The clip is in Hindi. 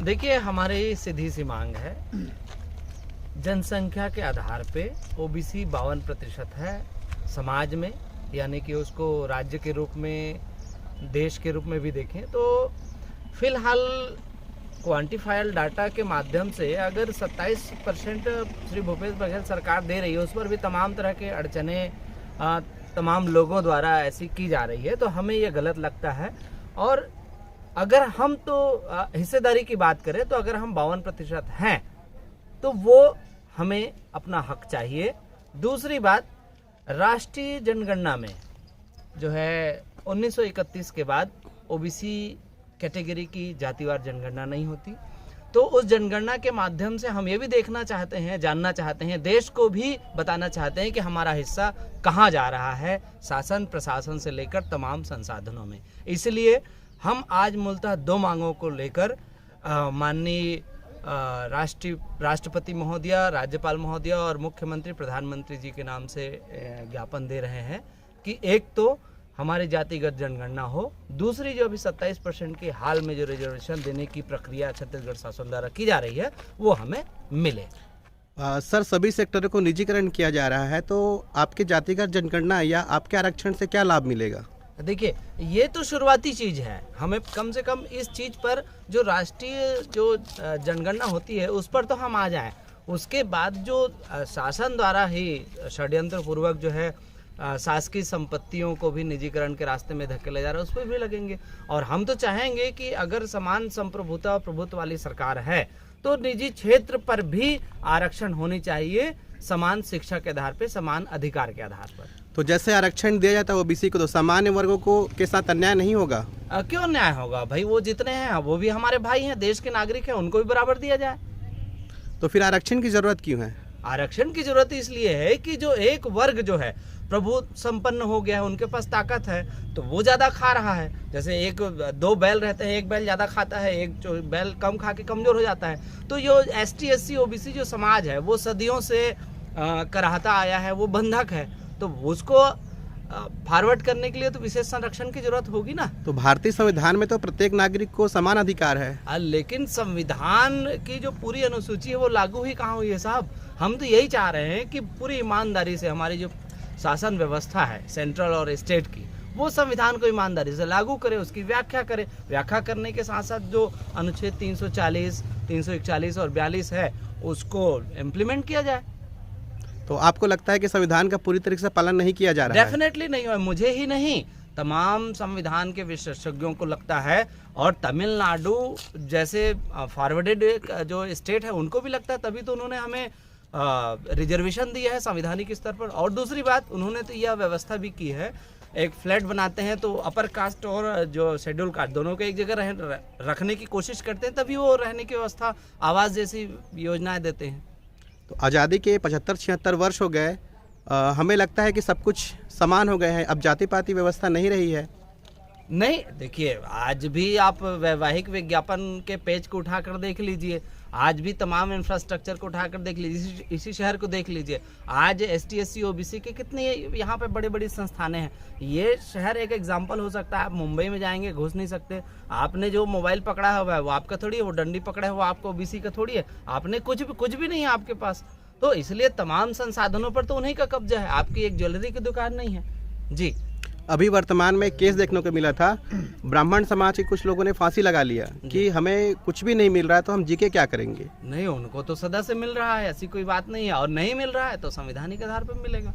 देखिए, हमारी सीधी सी मांग है, जनसंख्या के आधार पे ओबीसी 52% है समाज में, यानी कि उसको राज्य के रूप में, देश के रूप में भी देखें तो फिलहाल क्वांटिफाइड डाटा के माध्यम से अगर 27% श्री भूपेश बघेल सरकार दे रही है, उस पर भी तमाम तरह के अड़चने तमाम लोगों द्वारा ऐसी की जा रही है, तो हमें ये गलत लगता है। और अगर हम तो हिस्सेदारी की बात करें तो अगर हम 52% हैं तो वो हमें अपना हक चाहिए। दूसरी बात, राष्ट्रीय जनगणना में जो है 1931 के बाद ओबीसी कैटेगरी की जातिवार जनगणना नहीं होती, तो उस जनगणना के माध्यम से हम ये भी देखना चाहते हैं, जानना चाहते हैं, देश को भी बताना चाहते हैं कि हमारा हिस्सा कहाँ जा रहा है, शासन प्रशासन से लेकर तमाम संसाधनों में। इसलिए हम आज मूलतः 2 मांगों को लेकर माननीय राष्ट्रपति महोदय, राज्यपाल महोदय और मुख्यमंत्री प्रधानमंत्री जी के नाम से ज्ञापन दे रहे हैं कि एक तो हमारी जातिगत जनगणना हो, दूसरी जो अभी 27% की हाल में जो रिजर्वेशन देने की प्रक्रिया छत्तीसगढ़ शासन द्वारा की जा रही है वो हमें मिले। सर, सभी सेक्टरों को निजीकरण किया जा रहा है, तो आपके जातिगत जनगणना या आपके आरक्षण से क्या लाभ मिलेगा? देखिए, ये तो शुरुआती चीज़ है, हमें कम से कम इस चीज़ पर जो राष्ट्रीय जो जनगणना होती है उस पर तो हम आ जाएं। उसके बाद जो शासन द्वारा ही षड्यंत्र पूर्वक जो है शासकीय संपत्तियों को भी निजीकरण के रास्ते में धकेले जा रहा है, उस पर भी लगेंगे। और हम तो चाहेंगे कि अगर समान संप्रभुता और प्रभुत्व वाली सरकार है तो निजी क्षेत्र पर भी आरक्षण होनी चाहिए, समान शिक्षा के आधार पर, समान अधिकार के आधार पर। तो जैसे आरक्षण दिया जाता है ओबीसी को, तो सामान्य वर्गों को के साथ अन्याय नहीं होगा? क्यों न्याय होगा भाई? वो जितने हैं वो भी हमारे भाई हैं, देश के नागरिक हैं, उनको भी बराबर दिया जाए। तो फिर आरक्षण की जरूरत क्यों है? आरक्षण की जरूरत इसलिए है कि जो एक वर्ग जो है प्रभु संपन्न हो गया है, उनके पास ताकत है, तो वो ज्यादा खा रहा है। जैसे 2 बैल रहते हैं, एक बैल ज्यादा खाता है, एक जो बैल कम खा के कमजोर हो जाता है। तो जो ST SC OBC जो समाज है वो सदियों से कराहता आया है, वो बंधक है, तो उसको फॉरवर्ड करने के लिए तो विशेष संरक्षण की जरूरत होगी ना। तो भारतीय संविधान में तो प्रत्येक नागरिक को समान अधिकार है। लेकिन संविधान की जो पूरी अनुसूची है वो लागू ही कहाँ हुई है साहब? हम तो यही चाह रहे हैं कि पूरी ईमानदारी से हमारी जो शासन व्यवस्था है सेंट्रल और स्टेट की, वो संविधान को ईमानदारी से लागू करे, उसकी व्याख्या करे। व्याख्या करने के साथ साथ जो अनुच्छेद 340, 341 और 42 है उसको इम्प्लीमेंट किया जाए। तो आपको लगता है कि संविधान का पूरी तरीके से पालन नहीं किया जा रहा है? डेफिनेटली नहीं हुआ, मुझे ही नहीं, तमाम संविधान के विशेषज्ञों को लगता है, और तमिलनाडु जैसे फॉरवर्डेड जो स्टेट है उनको भी लगता है, तभी तो उन्होंने हमें रिजर्वेशन दिया है संवैधानिक स्तर पर। और दूसरी बात, उन्होंने तो यह व्यवस्था भी की है, एक फ्लैट बनाते हैं तो अपर कास्ट और जो शेड्यूल कास्ट दोनों को एक जगह रखने की कोशिश करते हैं, तभी वो रहने की व्यवस्था, आवास जैसी योजनाएं देते हैं। तो आज़ादी के 75-76 वर्ष हो गए, हमें लगता है कि सब कुछ समान हो गए हैं, अब जाति पाति व्यवस्था नहीं रही है। नहीं, देखिए, आज भी आप वैवाहिक विज्ञापन के पेज को उठाकर देख लीजिए, आज भी तमाम इंफ्रास्ट्रक्चर को उठाकर देख लीजिए, इसी शहर को देख लीजिए, आज ST SC OBC के कितने यहाँ पे बड़ी बड़ी संस्थानें हैं। ये शहर एक एग्जाम्पल हो सकता है। आप मुंबई में जाएंगे, घुस नहीं सकते। आपने जो मोबाइल पकड़ा हुआ है वो आपका थोड़ी है, वो डंडी पकड़ा है वो आपको OBC का थोड़ी है, आपने कुछ भी नहीं है आपके पास। तो इसलिए तमाम संसाधनों पर तो उन्हीं का कब्जा है, आपकी एक ज्वेलरी की दुकान नहीं है जी। अभी वर्तमान में केस देखने को मिला था, ब्राह्मण समाज के कुछ लोगों ने फांसी लगा लिया कि हमें कुछ भी नहीं मिल रहा है तो हम जी के क्या करेंगे। नहीं, उनको तो सदा से मिल रहा है, ऐसी कोई बात नहीं है, और नहीं मिल रहा है तो संवैधानिक आधार पर मिलेगा।